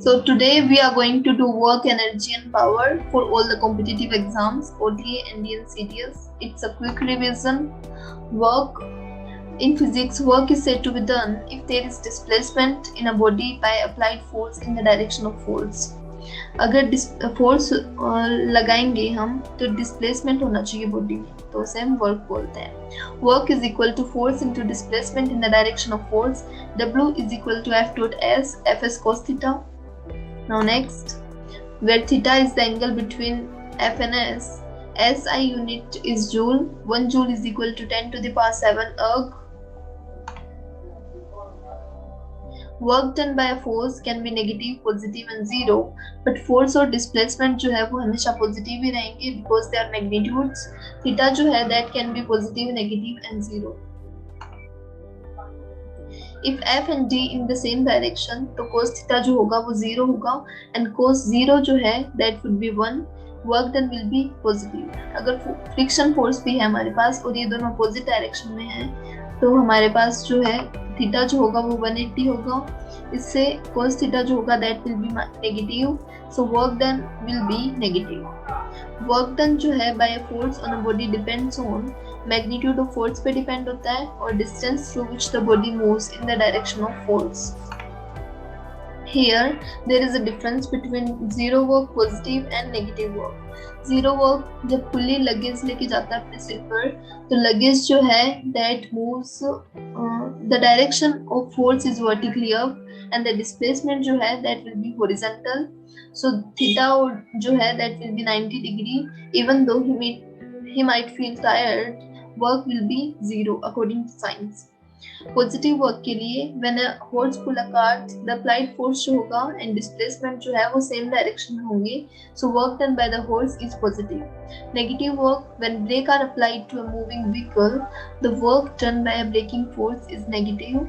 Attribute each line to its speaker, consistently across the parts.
Speaker 1: So today we are going to do work, energy and power for all the competitive exams, OTA, ND and CTS. It's a quick revision. Work in physics, work is said to be done if there is displacement in a body by applied force in the direction of force. अगर force लगाएंगे हम तो displacement होना चाहिए body में, तो उसे हम वर्क बोलते हैं. Work is equal to force into displacement in the direction of force. W is equal to F dot S, Fs cos theta. Now next, where theta is the angle between F and S, SI unit is joule. 1 joule is equal to 10 to the power 7 erg. Work done by a force can be negative, positive and zero, but force और displacement जो है वो हमेशा positive ही रहेंगे because they are magnitudes. Theta जो है that can be positive, negative and zero. If F and D in the same direction, तो cos theta जो होगा वो zero होगा and cos zero जो है that would be 1. Work done will be positive. अगर friction force भी है हमारे पास और ये दोनों opposite direction में है तो हमारे पास जो है थीटा जो होगा वो 180 होगा. इससे cos थीटा जो होगा that will be negative, so work done will be negative. Work done जो है by a force on a body depends on magnitude of force पे depend होता है और distance through which the body moves in the direction of force. Here there is a difference between zero work, positive and negative work. Zero work जब पुली luggage लेके जाता है अपने सिर पर तो लगेज जो है that moves the direction of force is vertically up and the displacement जो है that will be horizontal. So theta जो है that will be 90 degree. Even though he might feel tired, work will be zero according to science. Positive work के लिए when a horse pull a cart the applied force जो होगा and displacement जो है वो same direction में होंगे, so work done by the horse is positive. Negative work when brake are applied to a moving vehicle the work done by a braking force is negative.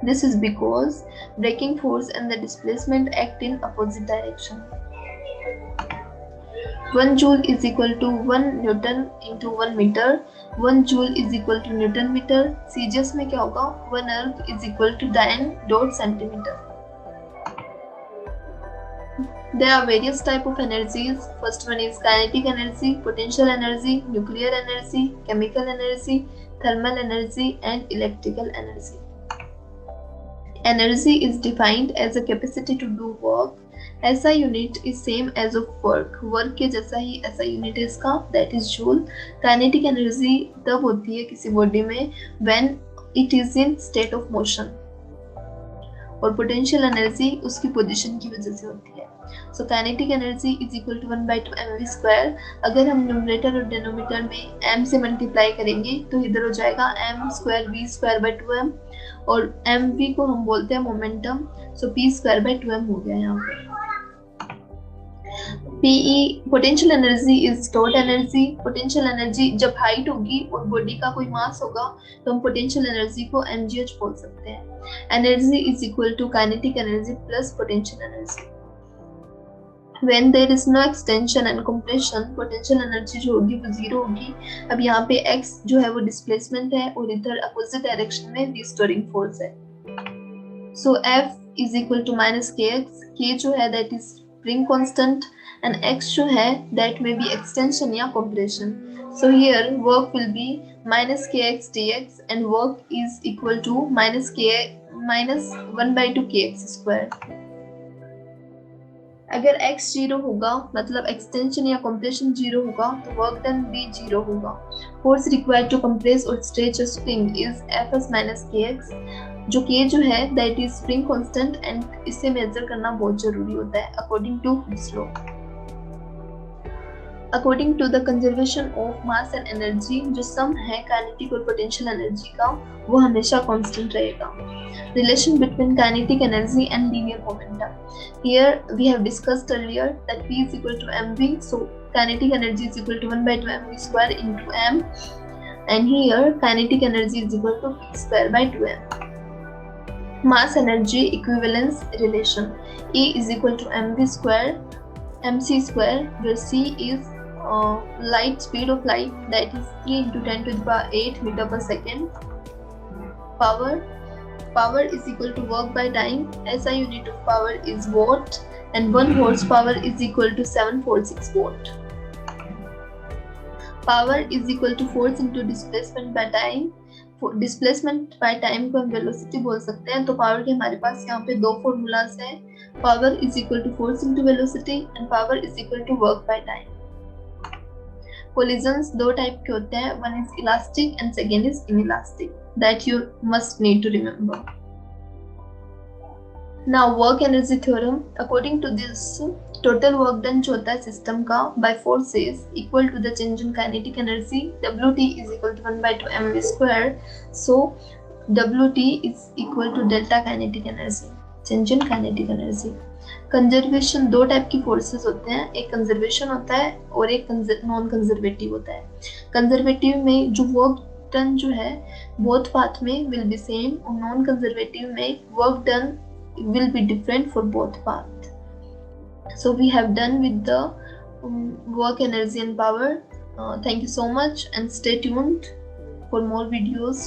Speaker 1: This is because braking force and the displacement act in opposite direction. 1 joule is equal to 1 Newton into 1 meter. 1 joule is equal to Newton meter. CGS में क्या होगा? 1 erg is equal to 9 dot centimeter. There are various type of energies. First one is kinetic energy, potential energy, nuclear energy, chemical energy, thermal energy and electrical energy. Energy is defined as a capacity to do work. SI unit is same as of work. Work के जैसा ही SI unit है इसका, that is joule. Kinetic energy तब होती है किसी body में when it is in state of motion. और potential energy उसकी पोजीशन की वजह से होती है. So kinetic energy is equal to 1/2 mv square. अगर हम न्यूमरेटर और डिनोमिनेटर में m से मल्टीप्लाई करेंगे तो इधर हो जाएगा m square v square by 2m और mv को हम बोलते हैं momentum, so p square by 2m हो गया यहाँ पे. PE potential energy is stored energy. Potential energy जब हाइट होगी और बॉडी का कोई मास होगा तो हम पोटेंशियल एनर्जी को mgh बोल सकते हैं. Energy is equal to kinetic energy plus potential energy. When there is no extension and compression, potential energy जो होगी वो जीरो होगी. अब यहाँ पे x जो है वो डिस्प्लेसमेंट है और इधर अपोजिट डायरेक्शन में रिस्टोरिंग फोर्स है. So F is equal to minus kx. K जो है that is spring constant and x जो है that may be extension या compression. So here work will be minus kx dx and work is equal to minus 1/2 kx square. अगर x zero होगा मतलब extension या compression zero होगा तो work done भी जीरो होगा. फोर्स रिक्वायर्ड टू कंप्रेस और stretch a spring is Fs minus kx. जो k जो है that is spring constant and इसे मेजर करना बहुत जरूरी होता है according to Hooke's law. According to the conservation of mass and energy जो सम है काइनेटिक और पोटेंशियल एनर्जी का वो हमेशा कांस्टेंट रहेगा. Relation between kinetic energy and linear momentum. Here we have discussed earlier that P is equal to mv, so kinetic energy is equal to 1/2 mv square into m, and here kinetic energy is equal to p square by 2m. Mass energy equivalence relation. E is equal to mv square mc square, where c is light speed of light that is 3 into 10 to the power 8 meter per second. Power Power is equal to work by time. SI unit of power is watt, and 1 horsepower is equal to 746 watt. Power is equal to force into displacement by time. Displacement by time को हम velocity बोल सकते हैं। तो power के हमारे पास यहाँ पे दो फॉर्मूलाज हैं। Power is equal to force into velocity and power is equal to work by time. Collisions दो टाइप के होते हैं, one is elastic and second is inelastic, that you must need to remember. Now work energy theorem, according to this total work done जो होता है system का by forces equal to the change in kinetic energy, WT is equal to 1/2 mv square. So WT is equal to delta kinetic energy, change in kinetic energy. Conservation दो type की forces होते हैं, एक conservation होता है और एक non conservative होता है। कंजर्वेटिव में जो वर्क डन जो है बोथ पाथ में विल बी सेम, और नॉन कंजर्वेटिव में work done will be different for both paths. So we have done with the work, energy and power. Thank you so much and stay tuned for more videos.